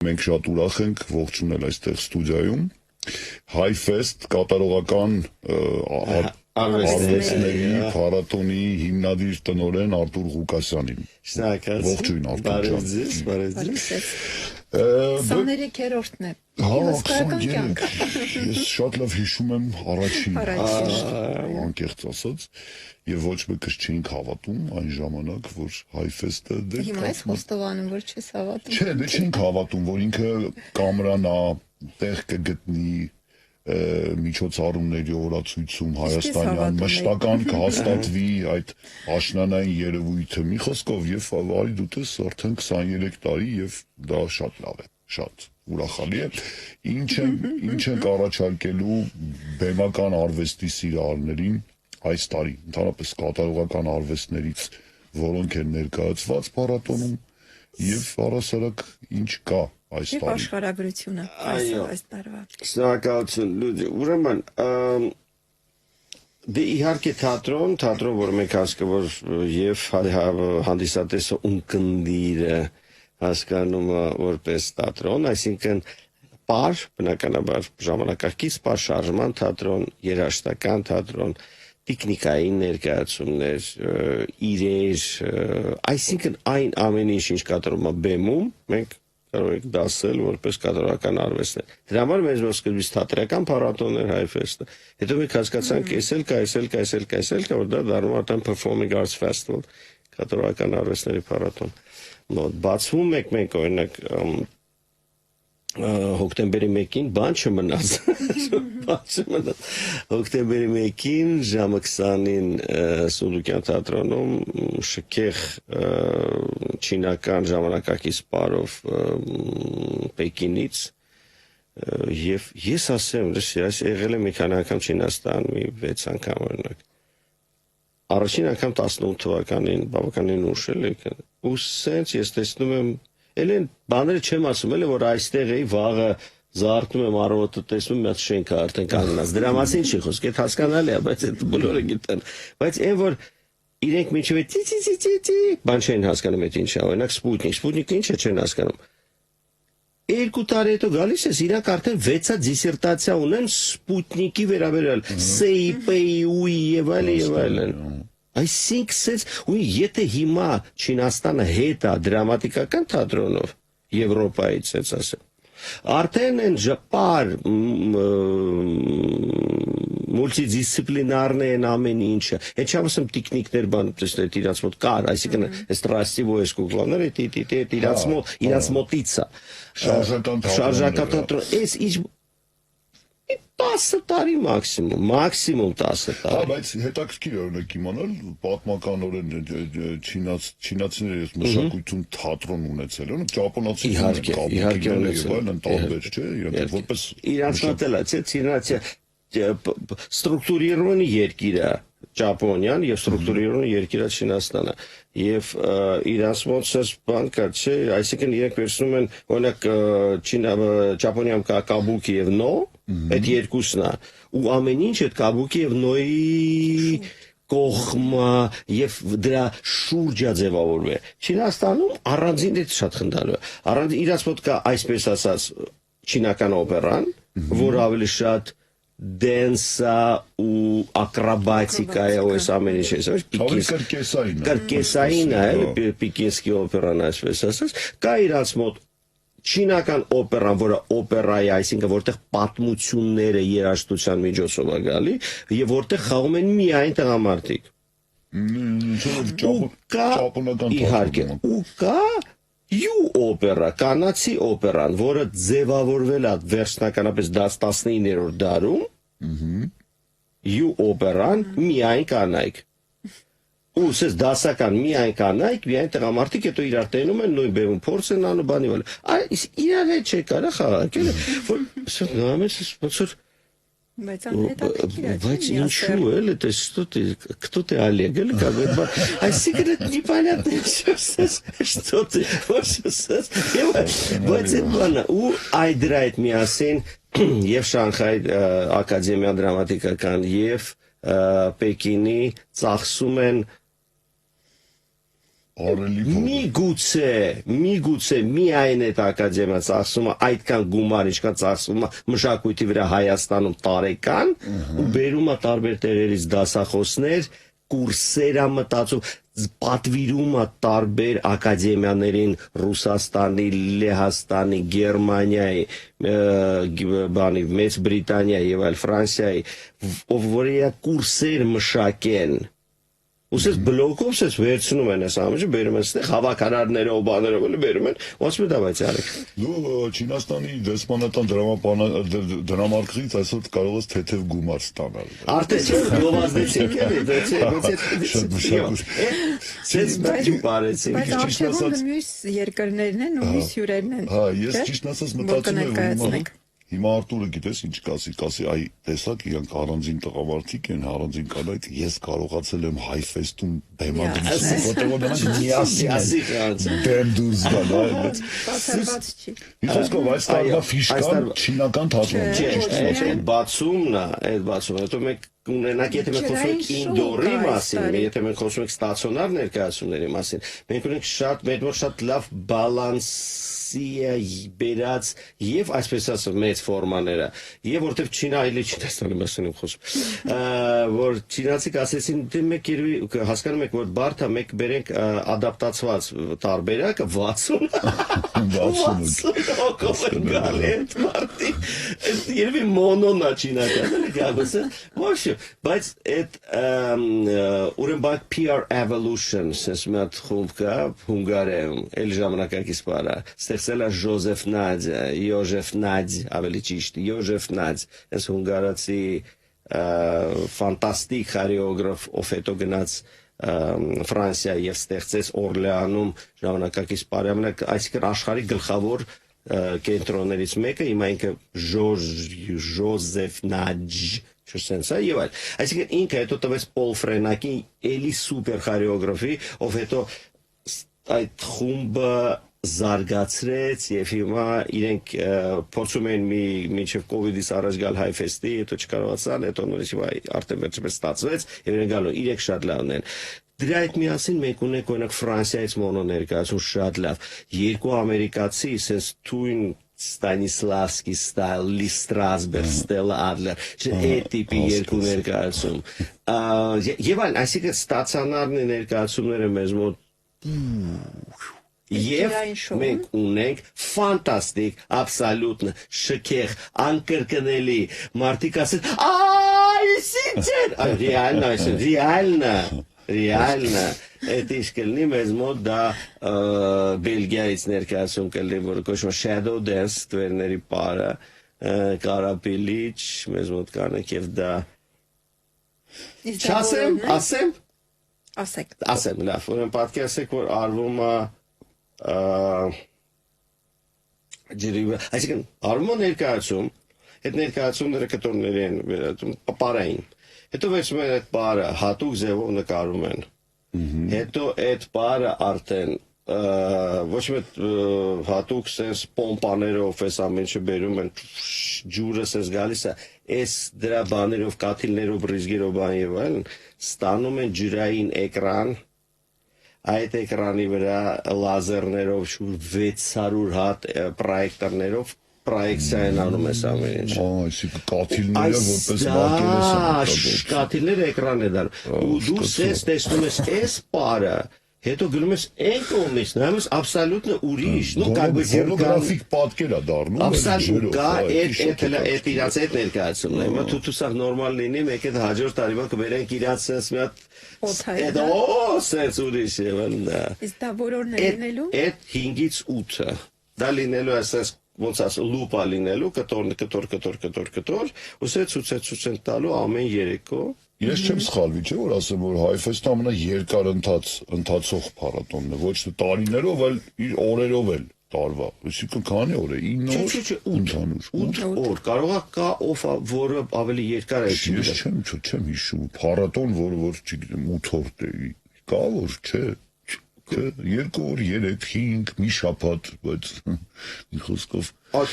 Մենք շատ ուրախ ենք ողջունել այստեղ ստուդիայում Հայֆեստ կատարողական արվեստների փառատոնի հիմնադիր տնօրեն Արտուր Ղուկասյանին։ Ողջույն Արտուր ջան։ 23-րդն է։ Հսկայական կյանք։ Ես շատ լավ հիշում եմ առաջին անկեղծ ասած, եւ ոչ մեկս չէինք հավատում այն ժամանակ, որ Հայֆեստը դեռ Հիմա ես խոստովանում, որ չես հավատում։ Չէ, դե չէինք հավատում, որ ինքը կամրանա, տեղ կգտնի միջոցառումների օրացույցում հայաստանյան մշտական կհաստատվի այդ աշնանային երևույթը մի խոսքով եւ արի դու տես արդեն 23 տարի եւ դա շատ լավ է, շատ ուրախալի է։ Ինչ են առաջարկելու բեմական արվեստի սիրահարներին այս տարի, ընդհանրապես կատարողական արվեստներից որոնք են ներկայացված փառատոնում եւ առասարակ ինչ կա այս տարի։ Եվ աշխարհագրությունը այս տարվա։ Շնորհակալություն։ Ուրեմն դե իհարկե թատրոն, որ մենք հասկանում եւ հանդիսատեսը ունկնդիրը հասկանում որպես թատրոն, այսինքն պար, բնականաբար ժամանակակից պար շարժման թատրոն, երաժշտական թատրոն, տեխնիկային ներկայացումներ, իրեր, այսինքն այն ամեն ինչ կատարում է բեմում, մենք կարող ենք դասել որպես կատարողական արվեստներ։ Դրա համար մեզ ոսկրվեց թատրական փառատոններ Հայֆեստը։ Հետո մենք հասկացանք, էսել կա, որ դա դառնում է արդեն Performing Arts Festival, կատարողական արվեստների փառատոն։ Բացվում ենք մենք օրինակ հոկտեմբերի 1-ին բան չմնաց, հոկտեմբերի 1-ին ժամը 20-ին Սունդուկյան թատրոնում շքեղ չինական ժամանակակից պարով Պեկինից եւ ես ասեմ, ես եղել եմ մի քանի անգամ Չինաստան, մի 6 անգամ օրինակ։ Առաջին անգամ 18 թվականին բավականին ուշ էլ եկան։ Ու սենց ես տեսնում եմ Էլեն բաները չեմ ասում, էլի որ այստեղ էի վաղը զարթնում եմ առավոտը տեսնում մի հատ շենք արդեն կանգնած։ Դրա մասին չի խոսք, այդ հասկանալի է, բայց այդ բոլորը գիտեն։ Բայց այն որ իրենք մինչև բան չեն հասկանում այդ ինչա, օրինակ Սպուտնիկը ինչը չեն հասկանում։ 2 տարի հետո գալիս ես, իրանք արդեն 6-ա դիսերտացիա ունեն Սպուտնիկի վերաբերյալ, ՍԻՊ-ի եւ այլն։ Այսինքն, ու եթե հիմա Չինաստանը հետ է դրամատիկական թատրոնով Եվրոպայից, ես ասեմ, արդեն են ժպար մուլտիդիսցիպլինարն են ամեն ինչը, հետ չեմ ասում տեխնիկներ բան, տեսնեք իրաց մոտ կար, այսինքն այս տրաստիվոյս կուգլաներ, իրաց մոտից է, շարժական թատրոն, այս ինչ 10 տարի մաքսիմում 10 տարի։ Բայց հետաքրքիր է օրինակ իմանալ պատմականորեն չինացիները ես մշակույթում թատրոն ունեցել են, ճապոնացիները իհարկե ունեցել են տարբեր, չէ՞, իրենք որպես իրանց մոտելա, չէ՞, Չինացիա ստրուկտուրիրованный երկիր է Ճապոնիան եւ ստրուկտուրիրованный երկիր է Չինաստանը եւ իրանց մոտ բան կա, չէ, այսինքն իրենք վերցնում են օրինակ Ճապոնիայում կա Կաբուկի եւ Նո, այդ երկուսն է ու ամեն ինչ այդ Կաբուկի եւ Նոյի կողմը եւ դրա շուրջը ձևավորվել։ Չինաստանում առանձին է շատ խնդալու է։ Առանձին իրաց մոտ կա այսպես ասած չինական օպերան, որ ավելի շատ դենսա ու ակրոբատիկա է ու այս ամեն ինչը, կրկեսային է, Պեկինսկի օպերան այսպես ասած, կա իրաց մոտ չինական օպերան, որը օպերա է, այսինքն որտեղ պատմությունները երաժշտության միջոցով է գալի եւ որտեղ խաղում են միայն տղամարդիկ։ Իհարկե, ու կա Յու օպերա, կանացի օպերան, որը ձևավորվել է վերջնականապես 19-րդ դարում, Յու օպերան միայն կանայք։ Ու սես դասական միայն կանայք, միայն տղամարդիկ, հետո իրար տենում են, նույն բեմում փորձ են անում, բանի վալ։ Իրար հետ չէ կարա խաղակել, որ ոնց որ Բայց ինչու էլ это кто ты Олег или как бы այսինքն непонятно что ты բայց այդ բանը ու այդ դրա հետ միասին եւ Շանհայ ակադեմիա դրամատիկական եւ Պեկինի ծախսում են Արելի միգուցե միայն այդ ակադեմիա ծախսում է այդքան գումար, ինչքան ծախսում է մշակույթի վրա Հայաստանում տարեկան, ու բերում է տարբեր տեղերից դասախոսներ, կուրսեր մտածում, պատվիրում է տարբեր ակադեմիաներին Ռուսաստանի, Լեհաստանի, Գերմանիայի, Մեծ Բրիտանիայի եւ այլ Ֆրանսիայի, որ կուրսեր մշակեն։ Ուսես բլոկով սես վերցնում են այս ամենը, բերում են ստեղ հավաքարարներով, բաներով էլ բերում են, ոնց մտա բայց արեք։ Դու Չինաստանի դեսպանատան դրամարկղից այսօր կարող ես թեթև գումար ստանալ։ Արդեն չէ, գովազդեցիք էլի, բայց արժևում մյուս երկրներն են ու մյուս հյուրերն են։ Հա, ես ճիշտ ասած մտածում եմ հիմա Արտուրը գիտես ինչ կասի, այ տեսակ իրանք առանձին տղամարդիկ են, առանձին կանայք, ես կարողացել եմ Հայֆեստում բեմադրություն, որտեղ նրանք միասին դեմ դուրս գան, այլ Բացառված չի։ Իսկով այս տարվա ֆիշկան չինական թատրոնն է։ Այդ բացումն է, հետո մենք ունենանք, եթե մենք խոսում ենք ինդորի մասին, եթե մենք խոսում ենք ստացիոնար ներկայացումների մասին, մենք ունենք շատ լավ բալանսի բերած եւ այսպես ասած մեծ ֆորմաները, եւ որտեվ Չինաստանի մասին եմ խոսում, որ չինացիք ասեցին, դե մեկ երևի հասկանում եք, որ բարդ է մեկ բերենք ադապտացված տարբերակը 60 հոգով են գալի այդ մարդի, երևի մոնոնա չինականը գալիս է, ոչ բայց այդ ուրեմն PR Evolution sense մատ խումբ կա Հունգարիայում էլ ժամանակակից բառը ստեղծել է Յոժեֆ Նադյ ավելի ճիշտ Յոժեֆ Նադյ այս հունգարացի ֆանտաստիկ խորեոգրաֆ ով հետո գնաց Ֆրանսիա եւ ստեղծեց Օրլեանում ժամանակակից բառը այսինքն աշխարհի գլխավոր կենտրոններից մեկը հիմա ինքը Յոժեֆ Նադյ Եւ այլ, այսինքն ինքը հետո տվեց Պոլ Ֆրենակին էլի սուպեր խորեոգրաֆի, ով հետո այդ խումբը զարգացրեց եւ հիմա իրենք փորձում են մինչեւ կոവിഡ്ից առաջ գալ Հայֆեստի, հետո չկարողացան, հետո նորից հիմա արդեն վերջապես ստացվեց եւ իրենք գալու, իրենք շատ լավն են։ Դրա հետ միասին մենք ունենք օրինակ Ֆրանսիայից մոնո ներկայացում շատ լավ, երկու ամերիկացի, sense թույն Stanislavski style, Lee Strasberg, Stella Adler, այդ տիպի երկու ներկայացում։ Եվ այլն, այսինքն ստացիոնար ներկայացումները մեզ մոտ Եվ մենք ունենք ֆանտաստիկ, абсолютно շքեղ, անկրկնելի, մարդիկ ասեն, реально, это ինչ կլինի մեզ մոտ դա Բելգիայից ներկայացում կլինի, որ կոչվում է Shadow Dance, տվերների պարը, Կարապիլիչ, մեզ մոտ կանենք եւ դա Ասեմ, լավ, ուրեմն պատկերացրեք, որ արվում է այսինքն արվում է ներկայացում, այդ ներկայացումները կտորների են վերածում պարային, հետո վերցնում են այդ պարը հատուկ ձևով նկարում են, հետո այդ պարը արդեն ոչ մեկ հատուկ սենց պոմպաներով այս ամենը բերում են ջուրը սենց գալիս է այս դրա բաներով կաթիլներով բրիզգերով բան եւ այլն ստանում են ջրային էկրան այդ էկրանի վրա լազերներով 600 հատ պրոյեկտորներով պրոյեկցիա են անում այս ամենը այսինքն կաթիլները որպես մակերես են կաթիլները էկրան է դառնում ու դու սենց տեսնում ես այս պարը Հետո գնում ես այն կողմից, նայում ես абсолютно ուրիշ, ну как бы հոլոգրաֆիկ պատկեր է դառնում, абсолютно կա այդ իրաց այդ ներկայացումն է, հիմա դու սա նորմալ լինի, մեկ այդ հաջորդ տարիվա կբերենք իրաց sense մի հատ sense ուրիշ է, վանա։ Իսկ դա որորն է լինելու։ Այդ 5-ից 8-ը, դա լինելու է sense ոնց ասած լուպա լինելու, կտոր, ու ցույց տալու ամեն երեկո Ես չեմ սխալվի, չէ՞ որ ասեմ, որ Հայֆեստը ամենաերկար ընթացող փառատոնն է, ոչ թե տարիներով, այլ իր օրերով էլ տարվա։ Այսինքն քանի օր է? 9 օր։ 8 օր։ Կարող է կա ով որը ավելի երկար է։ Ես չեմ հիշում։ Փառատոն, որ չգիտեմ 8 օր է։ Կա որ չէ։ 2 օր, 3, 5, մի շաբաթ, բայց մի խոսքով Հա,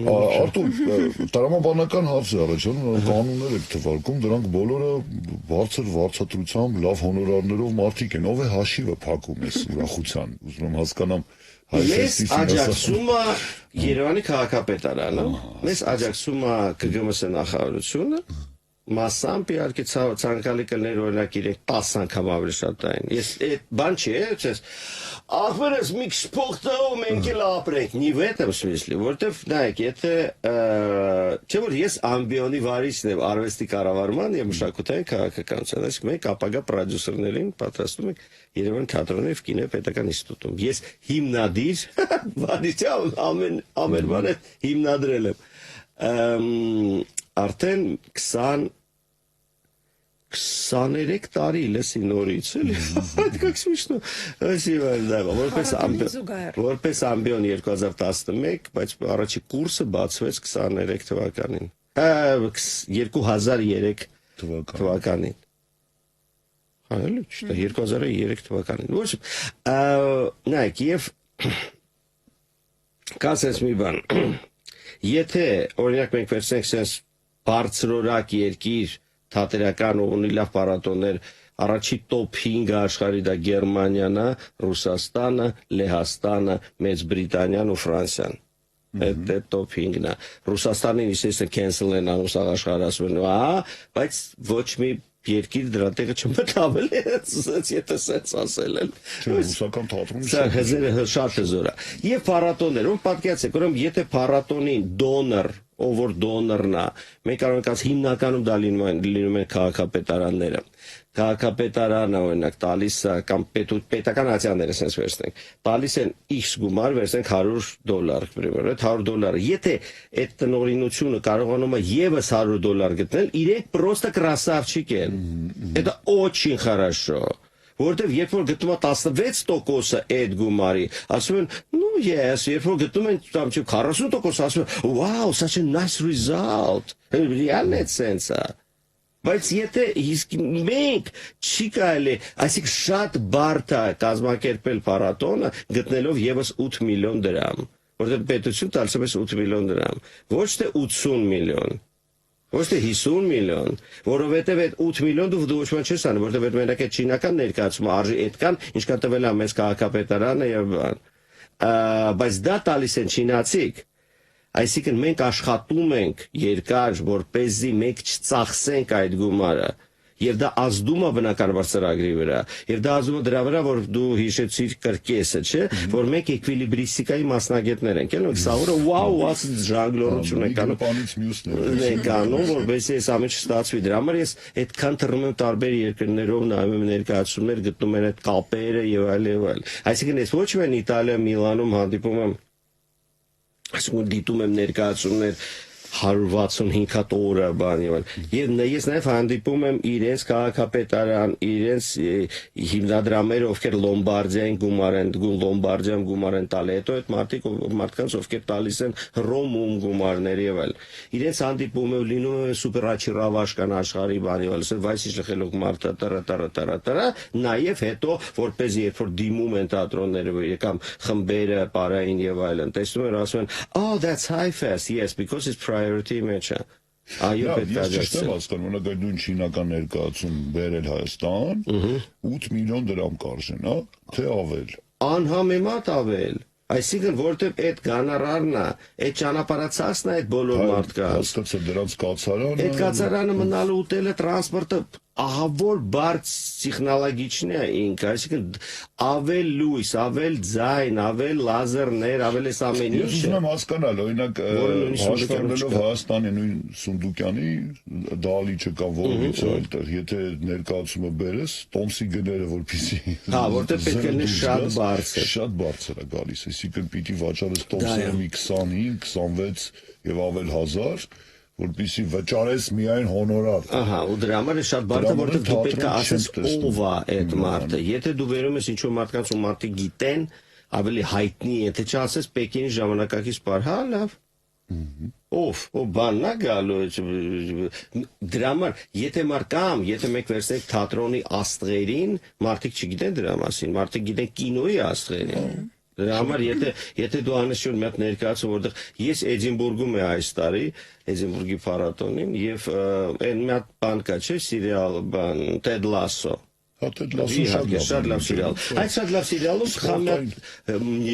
Արտուր, տրամաբանական հարց է առաջանում, կանոններ եք թվարկում, դրանք բոլորը բարձր վարձատրությամբ, լավ հոնորարներով մարդիկ են, ով է հաշիվը փակում ես ուրախության, ուզում եմ հասկանամ Մեզ աջակցում է Երևանի քաղաքապետարանը, մեզ աջակցում է ԿԳՄՍ նախարարությունը, մասամբ իհարկե ցանկալի կլներ օրինակ իրենք 10 անգամ ավելի շատ այն։ Ես այդ բան չի, ես ախորս մի քիչ փող տա ու մենք էլ ապրենք, не в этом смысле, որտեվ նայեք, եթե չէ որ ես ամբիոնի վարիչն եմ արվեստի կառավարման եւ մշակութային քաղաքականության, այսինքն մենք ապագա պրոդյուսերներին պատրաստում ենք Երևան թատրոնի եւ կինոպետական ինստիտուտում։ Ես հիմնադիր վարիչ ամեն բան հիմնադրել եմ։ Արդեն 23 տարի լսի նորից էլի как смешно որպես ամբիոն 2011 բայց առաջի կուրսը բացվեց 23 թվականին 2003 թվականին այլ չէ 2003 թվականին ոչ նայեք եւ կասես մի բան եթե օրինակ մենք վերցնենք sense բարձրորակ երկիր թատերական ու ունի լավ պարատոներ առաջի top 5 աշխարհի դա Գերմանիան, Ռուսաստանը, Լեհաստանը, Մեծ Բրիտանիան ու Ֆրանսիան։ Այդ top 5-ն է։ Ռուսաստանին իսկը cancel են անում սաղ աշխարհը ասում են, բայց ոչ մի երկիր դրա տեղը չմտավել է, եթե սենց ասել են։ Ռուսական թատրոնի Սա հզերը շատ հզոր է։ Եվ փառատոներ, ում պատկերացեք, ուրեմն եթե փառատոնին դոնոր ով որ դոնորն է, մենք կարող ենք ասել հիմնականում դա լինում են քաղաքապետարանները։ Քաղաքապետարանը օրինակ տալիս է կամ պետական ացիաները sense վերցնենք, տալիս են X գումար, վերցնենք $100, примерно, $100։ Եթե այդ տնօրինությունը կարողանում է եւս $100 գտնել, իրենք просто красавчики են։ Это очень хорошо։ Որտեվ երբ որ գտնում է 16%-ը այդ գումարի, ասում են, ну yes, երբ որ գտնում են կամ 40%, ասում են, wow, such a nice result։ Реально sense է։ Բայց եթե իսկ մենք չի կարելի, այսինքն շատ բարդ է կազմակերպել փառատոնը գտնելով եւս 8 միլիոն դրամ, որտեղ պետություն տալիս է 8 միլիոն դրամ, ոչ թե 80 միլիոն։ Ոչ թե 50 միլիոն, որովհետև այդ 8 միլիոն դու ոչ ոք չես անում, որովհետև այդ մենակ այդ չինական ներկայացումը արժի այդքան, ինչքան տվել է մեզ քաղաքապետարանը եւ բան։ Բայց դա տալիս են չինացիք։ Այսինքն մենք աշխատում ենք երկար, որպեսզի մենք չծախսենք այդ գումարը։ Եվ դա ազդում է բնականաբար ծրագրի վրա, եւ դա ազդում է դրա վրա, որ դու հիշեցիր կրկեսը, չէ, որ մենք էկվիլիբրիստիկայի մասնագետներ ենք, էլ սա որը վաու, ասած ժանգլորություն ենք անում, որովհետեւ այս ամենը չստացվի։ Դրա համար ես այդքան թռնում եմ տարբեր երկրներով, նայում եմ ներկայացումներ, գտնում եմ այդ կապերը եւ այլ եւ այլ։ Այսինքն ես ոչ միայն Իտալիա, Միլանում հանդիպում եմ, այսինքն դիտում եմ ներկայացումներ 165 հատ օրը բան եւ այլ։ Եվ ես նաեւ հանդիպում եմ իրենց քաղաքապետարան, իրենց հիմնադրամները, ովքեր Լոմբարդիային գումար են, Լոմբարդիայում գումար են տալի, հետո այդ մարդկանց ովքեր տալիս են Հռոմում գումարներ եւ այլ։ Իրենց հանդիպում եմ լինում է սուպերաչի ռավաշկան աշխարհի բան եւ այլ, ասել վայսի շխելոք մարդը տրա, նաեւ հետո որպես երբ որ դիմում են թատրոնները կամ խմբերը, պարային եւ այլն, տեսնում են ասում են, oh that's high fest, yes, because it's priority image։ Այո, պետք է աջակցել։ Ես հասկանում եմ, որ դու չինական ներկայացում բերել Հայաստան, 8 միլիոն դրամ կարժեն, հա, թե ավել։ Անհամեմատ ավել։ Այսինքն որտեվ այդ գանարարն է, այդ ճանապարհացածն է այդ բոլոր մարդկանց։ Հասկացա դրանց կացարանը։ Այդ կացարանը մնալու ուտելը տրանսպորտը ահավոր բարձ տեխնոլոգիչն է ինքը, այսինքն ավել լույս, ավել ձայն, ավել լազերներ, ավել էս ամեն ինչ։ Ես ուզում եմ հասկանալ, օրինակ հաշվառելով Հայաստանի նույն Սունդուկյանի դալիճը կամ որից այլտեղ, եթե ներկայացումը բերես, տոմսի գները որպեսի։ Հա, որտեղ պետք է լինի շատ բարձր։ Շատ բարձր է գալիս, այսինքն պիտի վաճառես տոմսերը մի 25, 26 եւ ավել հազար, որպեսի վճարես միայն հոնորար։ Ահա, ու դրա համար է շատ բարդ է, որտեղ դու պետք է ասես ով է այդ մարդը։ Եթե դու վերում ես ինչ-որ մարդկանց ու մարդիկ գիտեն, ավելի հայտնի, եթե չասես Պեկինի ժամանակակից պար, հա, լավ։ Ով բաննա գալու դրա համար եթե եթե մեկ վերցնենք թատրոնի աստղերին մարդիկ չգիտեն դրա մասին մարդիկ գիտեն կինոյի աստղերին դրա համար եթե դու անշուշտ մի հատ ներկայացում որտեղ ես Էդինբուրգում եմ այս տարի Էդինբուրգի փառատոնին եւ այն մի հատ բան կա չէ սիրիալ բան Տեդ Լասո շատ լավ սիրիալ այդ շատ լավ սիրիալում խամետ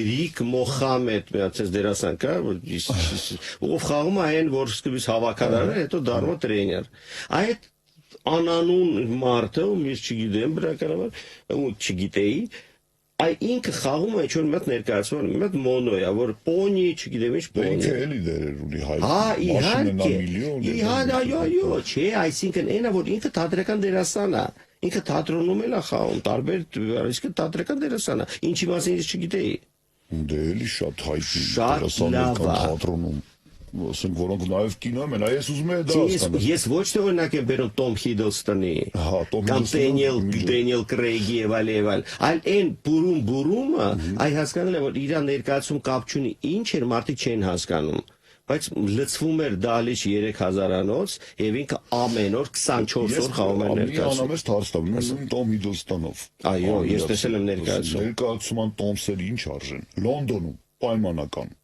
Ռիկ Մոխամեդ միացած դերասան կա ով խաղում է այն որ սկզբից հավաքարար է հետո դառնում է տրեյներ այդ անանուն մարդը ում ես չգիտեմ բրականաբար չգիտեի Այ ինքը խաղում է ինչ-որ մեծ ներկայացման, մեծ մոնո է, որ պոնի, չգիտեմ ինչ պոնի։ Ինքը էլի դերեր ունի հայ։ Իհարկե։ Այո, չէ, այսինքն այնա որ ինքը թատրական դերասան է։ Ինքը թատրոնում էլ է խաղում, տարբեր, իսկ թատրական դերասան է։ Ինչի մասին ես չգիտեի։ Դե էլի շատ հայտնի դերասաններ կան թատրոնում։ Ասենք որոնք նաև կինո են, այս ուզում եմ դա հասկանալ։ Ես ոչ թե օրինակ եմ բերում Տոմ Հիդլստոնի, կամ Դենիել Կրեյգի եւ այլ, այլ այն բուրումը, այ հասկանալ եմ որ իր ներկայացում կապ չունի, ինչ էր մարդիկ չեն հասկանում, բայց լցվում էր դալիճ 3000-անոց եւ ինքը ամեն օր 24 օր խաղում էր ներկայացում։ Անամես թարստավ, Տոմ Հիդլստոնով։ Այո, ես տեսել եմ ներկայացում։ Ներկայացման Տոմսերի ինչ արժեն։ Լոնդոնում պայմանական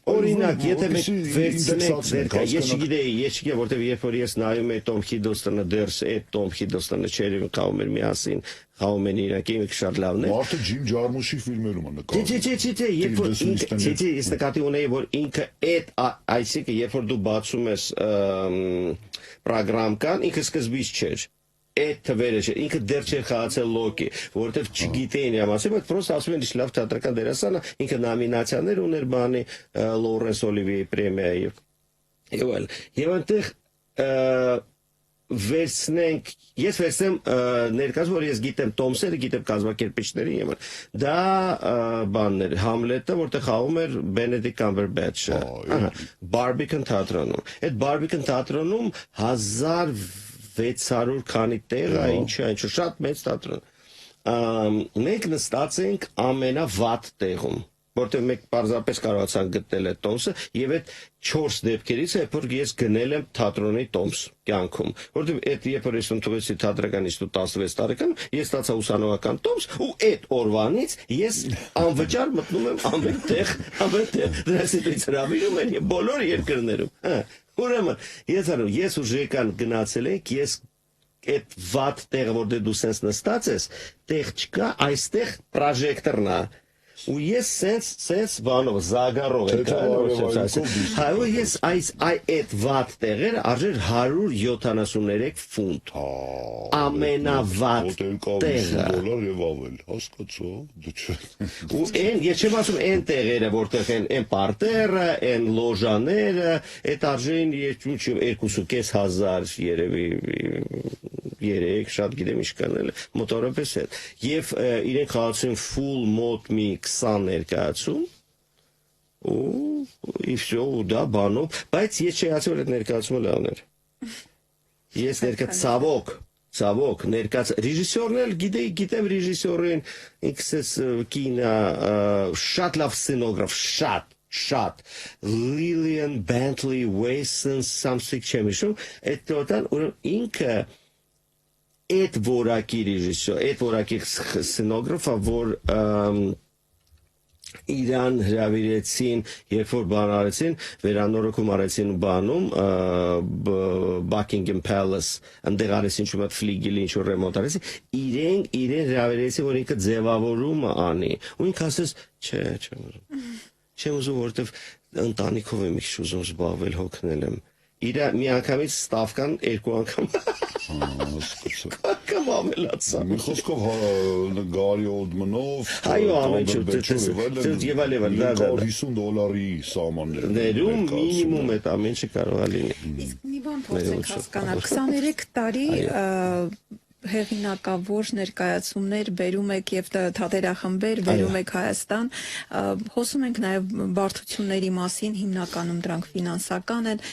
Օրինակ, եթե մենք վերցնենք ես չգիտեի, որտեղ երբ որ ես նայում եմ Տոմ Հիդլստոնը դերս այդ Տոմ Հիդլստոնը չեր խաղում էր միասին, խաղում են իրենք ինքը շատ լավն է։ Մարդը Ջիմ Ջարմուշի ֆիլմերում է նկարում։ Չէ, երբ որ ինքը ես նկատի ունեի, որ ինքը այդ այսինքն երբ որ դու բացում ես պրոգրամ կան, ինքը սկզբից չէր։ Այդ թվերը չէ, ինքը դեռ չէր խաղացել լոկի, որովհետև չգիտեին իրա մասին, բայց պրոստը ասում են ինչ լավ թատրական դերասան է, ինքը նոմինացիաներ ուներ բանի Լորենս Օլիվիեի պրեմիայի եւ այլ։ Եվ այնտեղ վերցնենք, ես վերցնեմ ներկայացում, որ ես գիտեմ Տոմսերը, գիտեմ կազմակերպիչների եւ դա բաններ, Համլետը, որտեղ խաղում էր Բենեդիկտ Կամբերբեչը, Բարբիկեն թատրոնում։ Այդ Բարբիկեն թատրոնում 1600 քանի տեղ է, ինչ շատ մեծ թատրոն։ Մենք նստած ենք ամենավատ տեղում, որտեղ մենք պարզապես կարողացանք գտնել այդ Տոմսը եւ այդ 4 դեպքերից է, որ ես գնել եմ թատրոնի Տոմս կյանքում, որտեղ այդ երբ որ ես ընդունվեցի թատրականից 16 տարեկան, ես ստացա ուսանողական Տոմս ու այդ օրվանից ես անվճար մտնում եմ ամենտեղ, դրանից ինձ հրավիրում են բոլոր երկրներում։ Ուրեմն, ես ուժեկան գնացել եք, ես այդ վատ տեղը, որտեղ դու սենց նստած ես, տեղ չկա, այստեղ պրոժեկտորն է։ Ու ես սենց բանով զագարով եմ ես այդ վատ տեղերը արժեր 173 ֆունտ ամենավատ տեղը $150 եւ ավել հասկացա դու չէ ու ես չեմ ասում այն տեղերը որտեղ են պարտերը են լոժաները այդ արժեին 2500 երևի 3 շատ գիտեմ ինչ կանել մոտորապես հետ եւ իրենք խաղացին full մոտ մի 20 ներկայացում ու իվսո դա բանով բայց ես չի ասել որ ներկայացումը լավն էր ես ցավոք ներկայաց ռեժիսորն էլ գիտեմ ռեժիսորին ինքս կինա շատ լավ սցենոգրաֆ շատ Lillian Bentley Wasson something չեմիշում այդ տոտալ ինքը այդ որակի ռեժիսոր այդ որակի սցենոգրաֆը որ Իրան հրավիրեցին, երբ որ բան արեցին, վերանորոգում արեցին բանում, Buckingham Palace, այնտեղ արեցին ինչ-որ ֆլիգելի ինչ-որ ռեմոնտ արեցին, իրեն հրավիրեցին, որ ինքը ձևավորումը անի, ու ինքը ասեց, չեմ ուզում, որովհետև ընտանիքով եմ ինչ ուզում զբաղվել, հոգնել եմ, իր մի անգամից ստավկան 2 անգամ Կամ ամելացա Մի խոսքով Գարի Օդմանով Այո, ամեն եւ այլ $50 սահմաններ ներում մինիմում այդ ամեն ինչը կարող է լինի Իսկ մի բան փորձենք հասկանալ 23 տարի հեղինակավոր ներկայացումներ բերում եք եւ թատերախմբեր բերում եք Հայաստան, հոսում ենք նաեւ բարդությունների մասին, հիմնականում դրանք ֆինանսական են,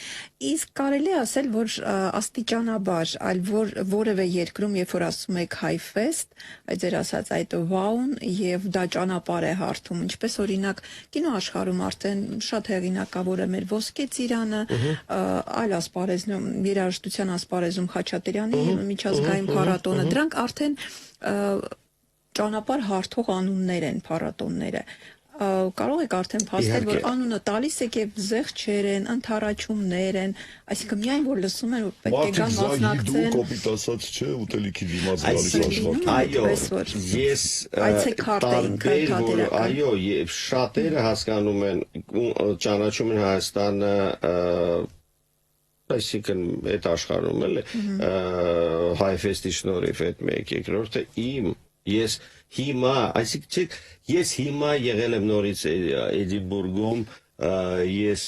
իսկ կարելի է ասել, որ աստիճանաբար, այլ որևէ երկրում, երբ որ ասում եք Հայֆեստ, այդ ձեր ասած այդ վաուն եւ դա ճանապարհ է հարթում, ինչպես օրինակ կինոաշխարհում արդեն շատ հեղինակավոր է մեր Ոսկե ծիրանը, այլ ասպարեզում, երաժշտության ասպարեզում Խաչատրյանի միջազգային փառատոնը, դրանք արդեն ճանապարհ հարթող անուններ են փառատոնները։ Կարող եք արդեն փաստել, որ անունը տալիս եք եւ զեղչեր են, ընդառաջումներ են, այսինքն միայն որ լսում են, որ պետք է գան մասնակցեն։ Դու կոպիտ ասած չէ, ուտելիքի դիմաց գալիս աշխատում։ Այո, ես այո, եւ շատերը հասկանում են, ճանաչում են Հայաստանը, այսինքն այդ աշխարհում էլ Հայֆեստի շնորհիվ այդ մեկ երկրորդը ես հիմա, այսինքն ես հիմա եղել եմ նորից Էդինբուրգում, ես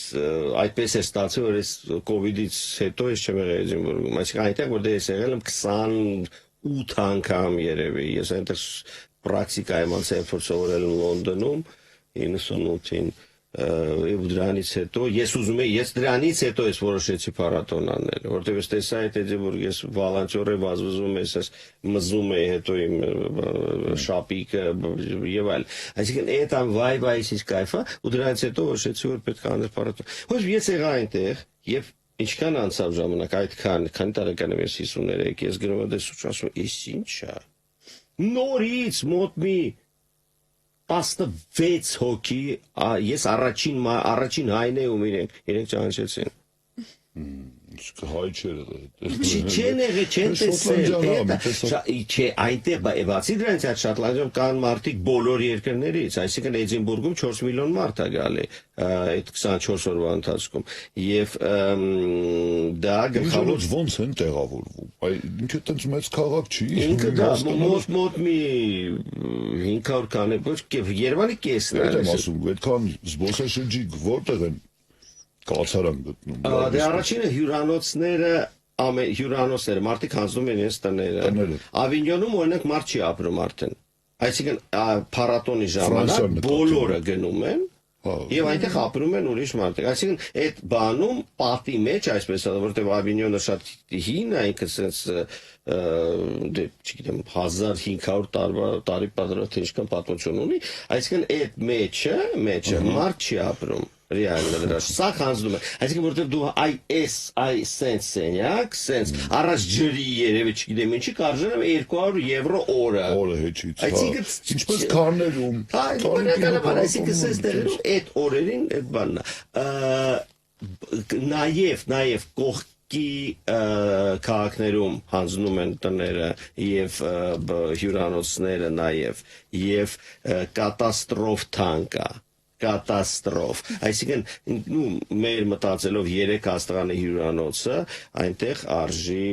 այդպես է ստացվել, որ ես կովիդից հետո ես չեմ եղել Էդինբուրգում, այսինքն այնտեղ որտեղ ես եղել եմ 28 անգամ երևի, ես այնտեղ պրակտիկա եմ անցել, որ սովորել եմ Լոնդոնում 98-ին եւ դրանից հետո ես դրանից հետո ես որոշեցի փառատոն անել, որտեղ ես տեսա այդ Էդինբուրգ, ես վալանտյոր եմ վազվզում, ես մզում եմ հետո իմ շապիկը եւ այլ, այսինքն այդ վայբայից is կայֆա ու դրանից հետո որոշեցի որ պետք է անել փառատոն, ոչ ես եղա այնտեղ եւ ինչքան անցավ ժամանակ, քանի տարեկան եմ ես 53, ես գնում եմ դեսուց ասում, «Էս ինչ է»։ Նորից մոտ մի 16 հոգի, ես առաջին հայն եմ իրենք ճանաչեցին։ Հայ չէր Չեն եղել, չեն տեսել, չէ, այնտեղ բացի դրանից այդ Շոտլանդիայում կան մարդիկ բոլոր երկրներից, այսինքն Էդինբուրգում 4 միլիոն մարդ է գալի այդ 24 օրվա ընթացքում եւ դա գլխավոր ոնց են տեղավորվում, ինքը տենց մեծ քաղաք չի, ինքը դա մոտ մի 500 քանի ոչ Երևանի կեսն է, եմ ասում, այդքան զբոսաշրջիկ որտեղ են կացարան գտնում։ Դե առաջինը հյուրանոցները, մարդիկ հանձնում են իրենց տները։ Ավինյոնում օրինակ մարդ չի ապրում արդեն։ Այսինքն փառատոնի ժամանակ բոլորը գնում են եւ այնտեղ ապրում են ուրիշ մարդիկ։ Այսինքն այդ բանում պատի մեջ այսպես է, որտեղ Ավինյոնը շատ հին է, ինքը sense դե չգիտեմ 1500 տարի պատրաստ ինչքան պատմություն ունի, այսինքն այդ մեջը մարդ չի ապրում։ Реально դրա սա հանձնում է այսինքն որտեղ դու sense սենյակ sense առաջ ջրի երևի չգիտեմ ինչի կարժեն 200 եվրո օրը հեչից այսինքն ինչպես քարներում այսինքն sense դերում այդ օրերին այդ բանն նաև կողքի քաղաքներում հանձնում են տները եւ հյուրանոցները եւ կատաստրոֆ թանկա կատաստրոֆ, այսինքն մեր մտածելով 3 աստղանի հյուրանոցը, այնտեղ արժի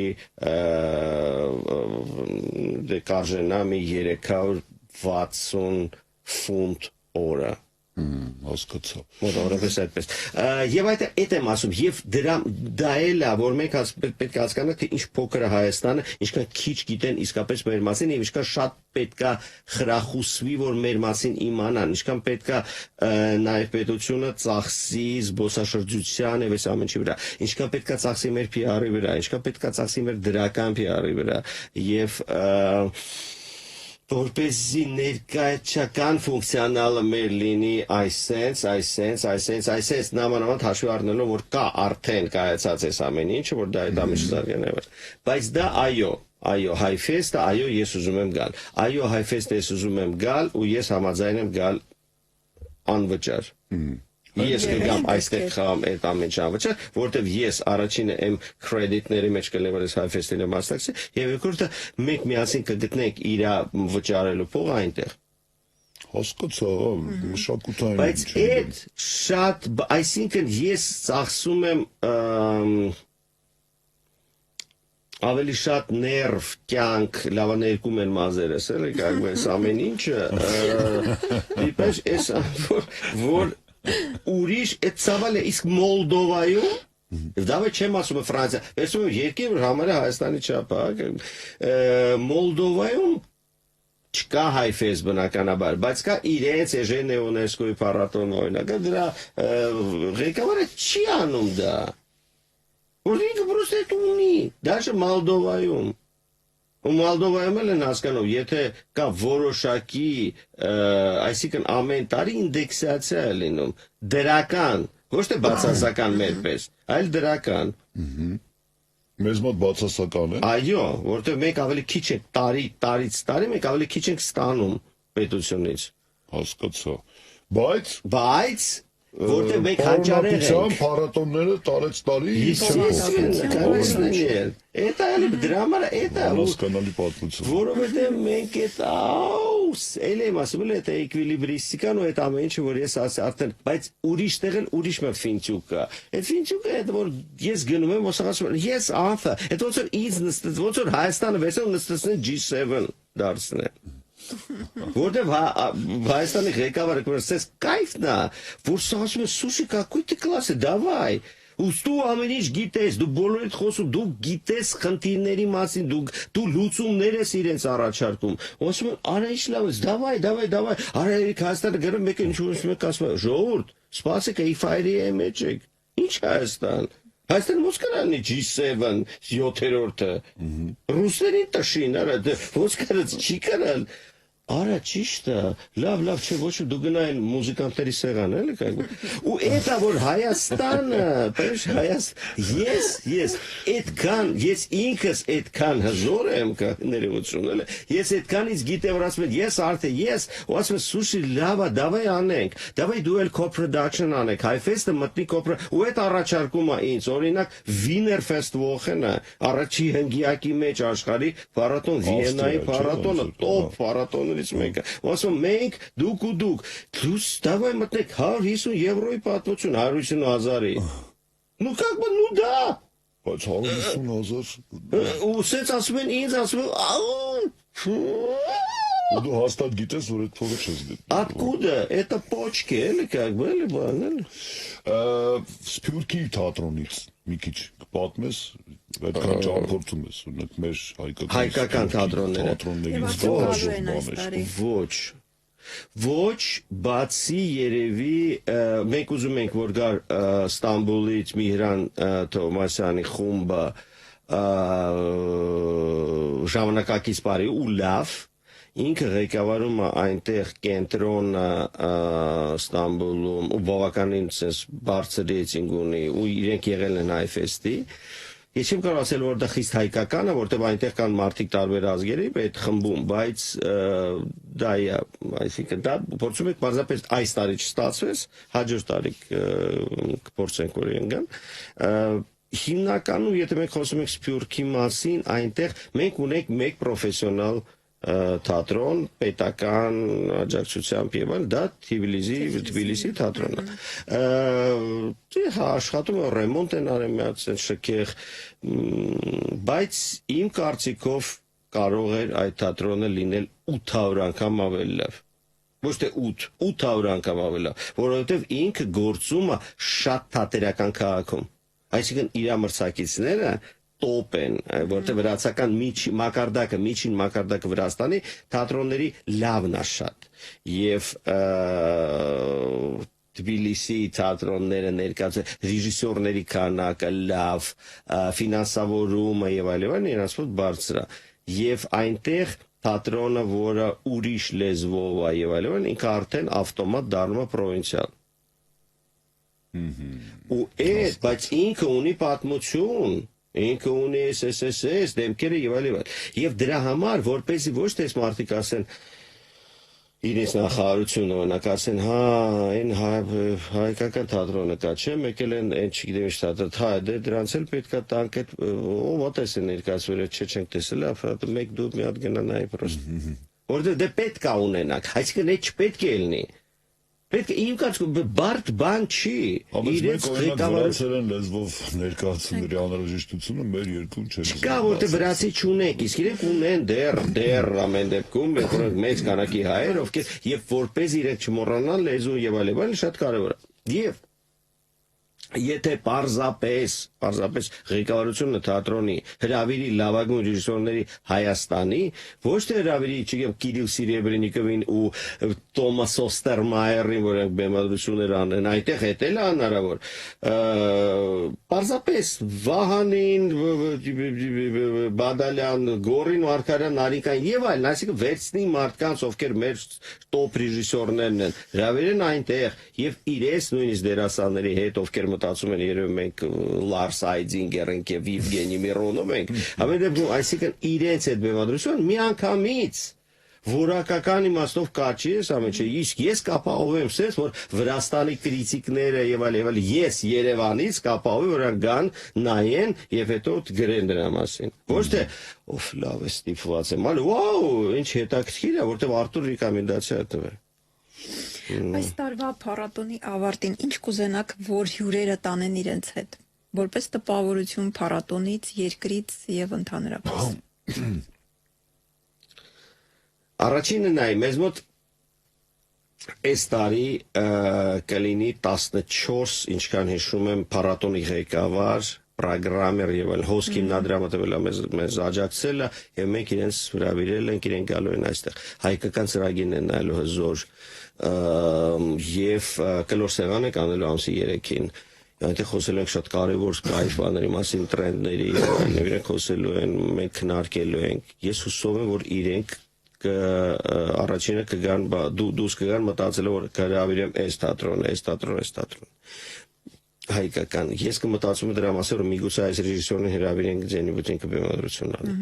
կարժենա մի 360 ֆունտ օրը։ Հասկացա։ Մոտավորապես այդպես։ Եվ այդ եմ ասում, եւ դա էլ է, որ մենք պետք է հասկանանք, թե ինչ փոքր է Հայաստանը, ինչքան քիչ գիտեն իսկապես մեր մասին եւ ինչքան շատ պետքա խրախուսվի, որ մեր մասին իմանան, ինչքան պետքա նաեւ պետությունը ծախսի զբոսաշրջության եւ այս ամեն ինչի վրա, ինչքան պետքա ծախսի մեր PR-ի վրա, ինչքան պետքա ծախսի մեր դրական PR-ի վրա եւ որպեսզի ներկայացական ֆունկցիոնալը մեր լինի այս նամանավանդ հաշվի առնելով որ կա արդեն կայացած այս ամեն ինչը որ դա միջազգային է բայց դա այո Հայֆեստը այո ես ուզում եմ գալ այո Հայֆեստը ես ուզում եմ գալ ու ես համաձայն եմ գալ անվճար ես կգամ այստեղ խաղամ այդ ամեն ինչ անվճար, որտեվ ես առաջինը եմ կրեդիտների մեջ կլեմ որ ես Հայֆեստին եմ մասնակցի, եւ երկրորդը մենք միասին կգտնենք իր վճարելու փողը այնտեղ։ Հասկացա, մշակութային։ Բայց այդ շատ, այսինքն ես ծախսում եմ ավելի շատ ներվ, կյանք, լավաներկում են մազերս, էլի, այս ամեն ինչը, դիպեշ, որ ուրիշ այդ ցավալը իսկ Մոլդովայում Դա չեմ ասում Ֆրանսիա, այսօր երկիր համարը Հայաստանի չափ, Մոլդովայում չկա հայֆես բնականաբար, բայց կա իրենց Էժեն ՅՈՒՆԵՍԿՕ-ի փառատոն օրինակ, դրա ղեկավարը չի անում դա։ Որ ինքը պրոստետ ունի, դաշը Մոլդովայում։ Ու Մոլդովայում էլ են հասկանում, եթե կա որոշակի, այսինքն ամեն տարի ինդեքսացիա է լինում, դրական, ոչ թե բացասական մեր պես, այլ դրական։ Մեզ մոտ բացասական է։ Այո, որտեղ մենք ավելի քիչ ենք տարից տարի, մենք ավելի քիչ ենք ստանում պետությունից։ Հասկացա։ Բայց որտեղ մենք հանճարեղ ենք։ Փառատոնները տարեց տարի Это դրա համար էտա հասկանալի պատմություն։ Որովհետև մենք էլի եմ ասում, էլի էտա էկվիլիբրիստիկան ու այդ ամեն ինչը, որ ես արդեն, բայց ուրիշ տեղ էլ ուրիշ մի ֆինչուկ կա։ Այդ ֆինչուկը այդ որ ես գնում եմ, ասում ես անթը, այդ ոնց որ ինձ նստած, ոնց որ Հայաստանը վերցնում նստածն G7 դարձնել։ Որտեվ Հայաստանի ղեկավարը կորսես կայֆն է, որ ասում է սուշի какой-то класс, давай։ Устու ամեն ինչ գիտես, դու բոլորիդ խոսում, դու գիտես խնդիրների մասին, դու լուծումներ ես իրենց առաջարկում։ Ասում են, արա ինչ լավ է, давай, արա երեք Հայաստանը գրում մեկը ինչ որ մեկ ասում է, ժողովուրդ, սպասեք, իֆայրի է մեջ եք։ Ինչ Հայաստան։ Հայաստան ոնց կարան G7 7-րդը։ Ռուսերին տշին, արա ոնց կարած չի կարան։ Արա ճիշտ է, լավ, չէ, ոչ դու գնային մուզիկանտների սեղան, էլի ու էտա որ Հայաստանը, ես այդքան, ես ինքս այդքան հզոր եմ ներողություն, էլի, ես այդքանից գիտեմ, որ ասում եմ, ես արդեն ես, ու ասում եմ, սուշի լավա, давай անենք, давай դու էլ co-production անենք, Հայֆեստը մտնի ու այդ առաջարկումը ինձ, օրինակ Wiener Fest Wochen-ը, առաջի հնգյակի մեջ աշխարհի փառատոն, Վիեննայի փառատոնը, top փառատոն մեկը, ասում մենք դուք դուս давай մտնեք 150 եվրոյի պատմություն 150,000-ի ну как бы ну да բայց 150,000 ու սենց ասում են ինձ ասում դու հաստատ գիտես որ այդ փողը չես գտնում откуда это почки էլի как бы էլի բան Սփյուռքի թատրոնից մի քիչ պատմես այդքան ճամփորդում ես ունեք մեր հայկական թատրոններից ոչ բացի երևի մենք ուզում ենք որ գար Ստամբուլից Միհրան Թովմասյանի խումբը ժամանակակից բարի ու լավ ինքը ղեկավարում է այնտեղ կենտրոնը Ստամբուլում ու բավականին բարձր ռեյտինգ ունի ու իրենք եղել են Հայֆեստի Ես չեմ կարող ասել որ դա խիստ հայկական է որտեղ այնտեղ կան մարդիկ տարբեր ազգերի այդ խմբում բայց դա է այսինքն դա փորձում ենք բարձրապես այս տարի չստացվեց հաջորդ տարի կփորձենք որ ընկան հիմնականում եթե մենք խոսում ենք Սփյուռքի մասին այնտեղ մենք ունենք մեկ պրոֆեսիոնալ թատրոն պետական աջակցությամբ եւ այլ դա Թբիլիսի թատրոնն է աշխատում է ռեմոնտ են արել միած շքեղ բայց իմ կարծիքով կարող էր այդ թատրոնը լինել 800 անգամ ավելի լավ ոչ թե 800 անգամ ավելի լավ որովհետեւ ինքը գործում է շատ թատերական քաղաքում այսինքն իր մրցակիցները top են, որտեղ վրացական միջին մակարդակը Վրաստանի թատրոնների լավն է շատ եւ Թբիլիսի թատրոնները ներկայացնում ռեժիսորների քանակը լավ, ֆինանսավորումը եւ այլն իրենց մոտ բարձր է եւ այնտեղ թատրոնը որը ուրիշ լեզվով է եւ այլն ինքը արդեն ավտոմատ դառնում է պրովինցիալ ու բայց ինքը ունի պատմություն Ինքը ունի SSS, դեմքերը եւ այլն եւ դրա համար որպեսզի ոչ թե մարդիկ ասեն իրենց նախարարությունը օրինակ ասեն հա այն հայկական թատրոնը կա չէ եկել են այն չգիտեմ ինչ թատրոն հա դրանց էլ պետքա տանք այդ ով ոտես է ներկայացվել չենք տեսել ապա մեկ դու մի հատ գնա նայ պրոստ որտեղ դե պետքա ունենանք այսինքն այդ չպետք է լինի Պետք է իմ կարծիքով բարդ բան չի իրենց ղեկավարության լեզվով ներկայացնելու անհրաժեշտությունը մեր երկրում չէ Չկա որտեղ վրացի չունեք իսկ իրենք ունեն դեռ ամեն դեպքում մեծ քանակի հայեր ովքեր եւ որպես իրենք չմոռանան լեզուն եւ այլն շատ կարեւոր է եւ Եթե պարզապես ղեկավարությունը թատրոնի հրավիրի լավագույն ռեժիսորների Հայաստանի, ոչ թե հրավիրի, չգիտեմ, Կիրիլ Սիրեբրենիկովին ու Տոմաս Օստերմայերին, որոնք բեմադրություններ անեն, այնտեղ էտել է հնարավոր։ Պարզապես Վահանին, Բադալյան, Գորին, Մարգարյան, Նարինկային եւ այլն, այսինքն վերցնի մարդկանց, ովքեր մեր տոպ ռեժիսորներն են, հրավիրեն այնտեղ եւ իրենց նույնիսկ դերասանների հետ, ովքեր մտածում են երբ մենք Լարս Այդինգերն եւ Եվգենի Միրոնով ենք, ամենեւն այսինքն իրենց այդ բեմադրությունը միանգամից որակական իմաստով կաչի ամենը իսկ ես կապահովեմ սես որ Վրաստանի քրիտիկները եւ այլ ես Երևանից կապահովեմ որ գան նայեն եւ հետո գրեն դրա մասին ոչ թե օֆ լավ է ստիպված եմ այլ վաու ինչ հետաքրքիր է որտեվ Արտուր ռեկոմենդացիա է տվել Այս տարվա փառատոնի ավարտին ինչ կուզենաք որ հյուրերը տանեն իրենց հետ որպես տպավորություն փառատոնից երկրից եւ ընդհանրապես Առաջինը նայ, մեզ մոտ այս տարի կլինի 14, ինչքան հիշում եմ, փառատոնի ղեկավար, պրոգրամեր եւ այլ հոսք հիմնադրամը տվել է մեզ աջակցել է եւ մենք իրենց հրավիրել ենք, իրենք գալու են այստեղ։ Հայկական ծրագիրն են նայելու հզոր եւ կլոր սեղան է կանելու ամսի 3-ին։ Այնտեղ խոսելու ենք շատ կարևոր կայֆ բաների մասին, տրենդների, իրենք խոսելու են, մենք քննարկելու ենք։ Ես հուսով եմ, որ իրենք առաջինը կգան դուս կգան մտածելով որ կհրավիրեմ այս թատրոն հայկական ես կմտածում եմ դրա մասին որ միգուցե այս ռեժիսորին հրավիրենք Ձենիբուտինքը բեմադրություն անի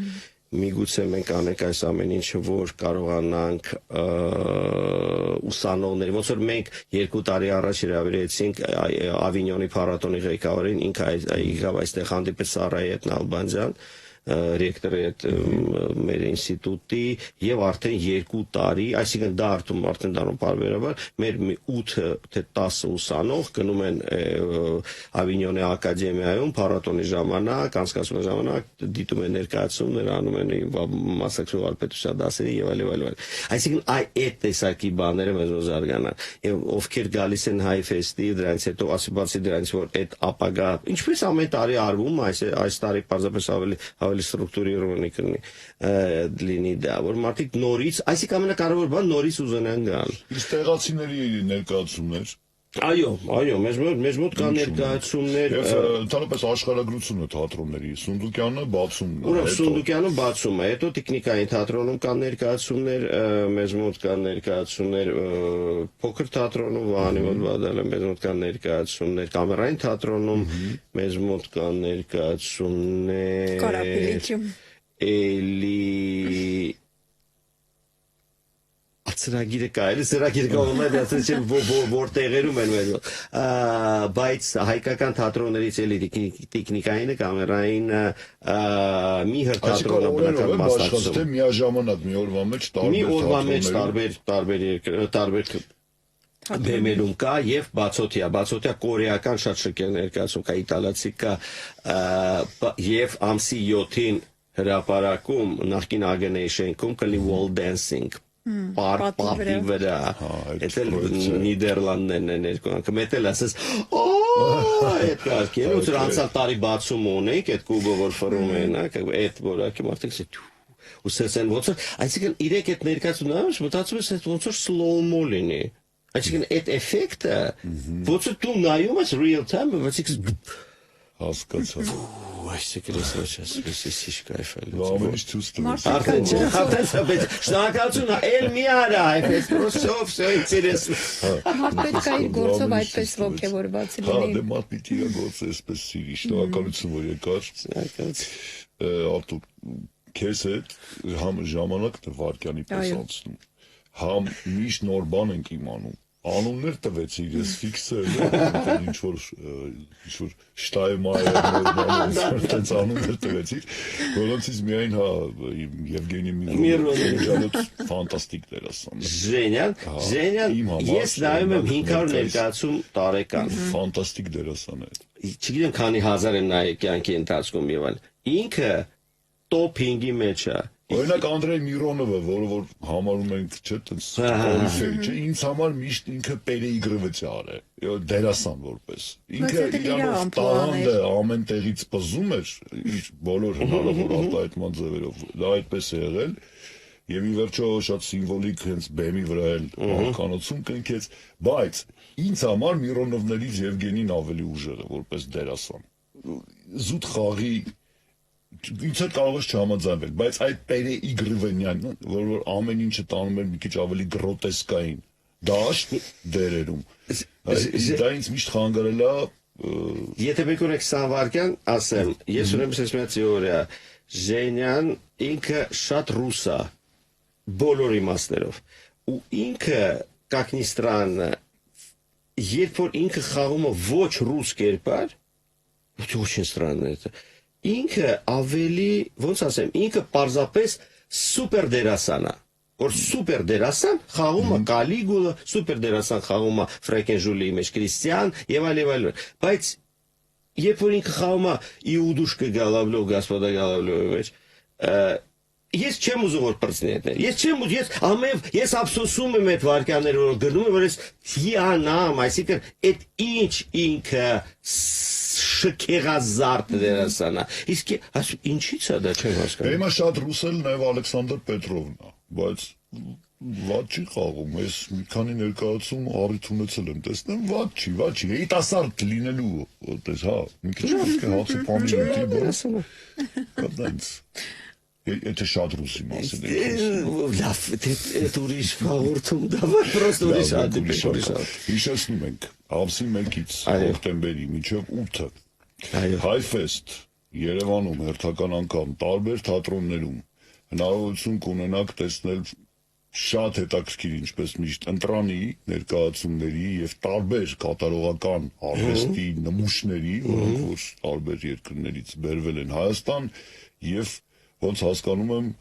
միգուցե մենք անենք այս ամեն ինչը որ կարողանանք ուսանողների ոնց որ մենք 2 տարի առաջ հրավիրեցինք Ավինյոնի փառատոնի ղեկավարին ինքը եկավ այստեղ հանդիպեց Սարայի հետ Նալբանդյան ռեկտորի հետ մեր ինստիտուտի եւ արդեն 2 տարի, այսինքն դա արդեն դառնում բարբերաբար մեր 8 թե 10 ուսանող գնում են Ավինյոնի ակադեմիայում փառատոնի ժամանակ, անցկացման ժամանակ դիտում են ներկայացումներ, անում են մասնակցում վարպետության դասերի եւ այլ։ Այսինքն այդ տեսակի բաները մեզ զարգանան եւ ովքեր գալիս են Հայֆեստի, դրանից հետո ասիբացի դրանից որ այդ ապագա, ինչպես ամեն տարի արվում, այս տարի պարզապես ավելի ստրուկտուրիրованный լինի դա, որ մարդիկ նորից, այսինքն ամենակարևոր բան նորից ուզենան գալ։ Իսկ տեղացիների ներկայացումներ Այո, մեզ մոտ կան ներկայացումներ։ Ընդհանրապես աշխարհագրությունը թատրոնների Սունդուկյանը բացումն է։ Ուրեմն Սունդուկյանը բացում է, հետո տեխնիկային թատրոնում կան ներկայացումներ, մեզ մոտ կան ներկայացումներ փոքր թատրոնում, Վահանի մոտ Բադալը, մեզ մոտ կան ներկայացումներ կամերային թատրոնում, մեզ մոտ կան ներկայացումներ Կարապիլիչում Էլի ծրագիրը կարելի ծրագիրը կարող է դասել չէ որ տեղերում են մեր բայց հայկական թատրոններից էլի տեխնիկային կամերային մի հրթատրոնը բնական մասնակցում թե միաժամանակ մի օրվա մեջ տարբեր բեմերում կա եւ բացօթյա կորեական շատ շքեղ ներկայացում կա իտալացի կա եւ ամսի 7-ին հրապարակում նախկին ԱԳՆ-ի շենքում կլինի wall dancing Պարտի վրա, էտել Նիդերլանդներն են երկու անգամ, էտել ասես, այդ կարգել, ուցր անցալ տարի բացում ունեիք, այդ կուբը որ ֆռում են, այդ որակի մարդիկ ուսես են ոնց որ, այսինքն իրեք այդ ներկայացում նայում, մտածում ես ոնց որ slow-mo լինի, այսինքն այդ էֆեկտը, ոնց որ դու նայում ես real time, հասկացա այսինքն ես կայֆել ամեն ինչ ցույց տվեց արդեն շնորհակալություն էլ մի արա այդպես պրոսով все интересно Պետք է իր գործով այդպես ոգևորված լինի դե մարդ պիտի իր գործը այսպես սիրի շնորհակալություն որ եկար Արտուր քեզ հետ համ ժամանակ թե վարքյանի պես անցնում համ միշտ նոր բան ենք իմանում Անուններ տվեցի, ես ֆիքսել ինչ որ Շտայմայեր նորմալ անուններ տվեցի, որոնցից միայն Եվգենի Միրոնով ֆանտաստիկ դերասան։ Ժենյան, ես նայում եմ 500 ներկայացում տարեկան։ Ֆանտաստիկ դերասան է։ Չգիտեմ քանի հազար են նայել կյանքի ընթացքում եւ այլ։ Ինքը top 5-ի մեջ է։ Օրինակ Անդրեյ Միրոնովը, որ համարում ենք, չէ՞, տենց կոլֆեյ, չէ, ինձ համար միշտ ինքը Պերեիգրվեցար է, դերասան որպես։ Ինքը իրանով տաղանդ է, ամեն տեղից պզում էր, իր բոլոր հնարավոր արտահայտման ձևերով, դա այդպես է եղել, եւ ի վերջո շատ սիմվոլիկ հենց բեմի վրա էլ անկանոցում կնքեց, բայց ինձ համար Միրոնովներից Եվգենին ավելի ուժեղ է, որպես դերասան։ Զուտ խաղի ինձ հետ կարող ես չհամաձայնվել, բայց այդ Պերեիգրվենյանն, որ ամեն ինչը տանում էր մի քիչ ավելի գրոտեսկային, դաշտ դերերում, դա ինձ միշտ խանգարել է։ Եթե մեկ ունեք 20 վայրկյան, ասեմ, ես ունեմ մի թեորիա, Ժենյան ինքը շատ ռուս է, բոլոր իմաստներով, ու ինքը, как ни странно, երբ որ ինքը խաղում է ոչ ռուս կերպար, очень странно это, ինքը ավելի, ոնց ասեմ, ինքը պարզապես սուպեր դերասան է, որ սուպեր դերասան խաղում է Կալիգուլը, սուպեր դերասան խաղում է Ֆրեկենժուլիի մեջ Կրիստիան եւ այլ, բայց երբ որ ինքը խաղում է Իուդուշկա Գալավլո, Գասպոդա Գալավլոյի մեջ, ես չեմ ուզում որ պրծնի այդ, ես ափսոսում եմ այդ վարքյանները, որ գնում եմ, որ ես հիանամ, այսինքն այդ ինչ ինքը շքեղազարդ դերասանա, իսկ ինչի՞ց է դա չեմ հասկանում։ Հիմա շատ ռուսել նաև Ալեքսանդր Պետրովն է, բայց վատ չի խաղում, ես մի քանի ներկայացում առիթ ունեցել եմ, տեսնեմ վատ չի, երիտասարդ լինելու, որտես, հա, մի քիչ պետք է հացի պամիրուտի դերասանը։ Կդանց։ Եթե շատ ռուսի մասին է լավ, այդ ուրիշ հաղորդում, դավար պրոստ ուրիշ հատիպ։ Հիշեցնում ենք, ամսի 1-ից հոկտեմբերի մինչև 8-ը Հայֆեստ Երևանում հերթական անգամ տարբեր թատրոններում հնարավորություն կունենաք տեսնել շատ հետաքրքիր, ինչպես միշտ ընտրանի ներկայացումների եւ տարբեր կատարողական արվեստի նմուշների, որոնք որ տարբեր երկրներից բերվել են Հայաստան եւ ոնց հասկանում եմ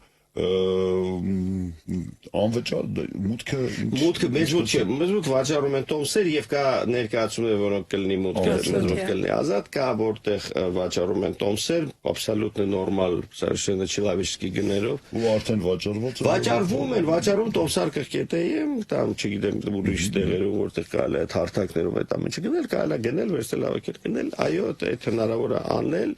անվճար մուտքը մեզ մոտ չէ, մեզ մոտ վաճառում են տոմսեր եւ կա ներկայացումներ, որոնք կլինի մուտքը մեզ մոտ կլինի ազատ, կա որտեղ վաճառում են տոմսեր, абсолютно նորմալ, совершенно человеческий գներով։ Ու արդեն վաճառվում են, վաճառում տոմսարկղ կետեի, там, չգիտեմ, ուրիշ տեղերում որտեղ կարելի է հարթակներով այդ ամենը գնել, կարելի է գնել, վերցնել ավակեր գնել, այո, այդ հնարավոր է անել,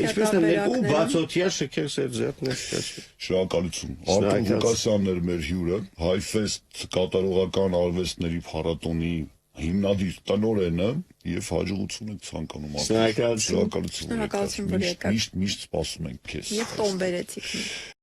ինչպես ներկու բացօթյա շքեղ սերձերտներ։ Շնորհակալություն։ Արտուր Ղուկասյանն էր մեր հյուրը, Հայֆեստ կատարողական արվեստների փառատոնի հիմնադիր տնօրենը եւ հաջողություն եք ցանկանում։ Շնորհակալություն։ Շնորհակալություն, որ եկաք։ Միշտ սպասում ենք քեզ։ Եվ տոն բերեցիք։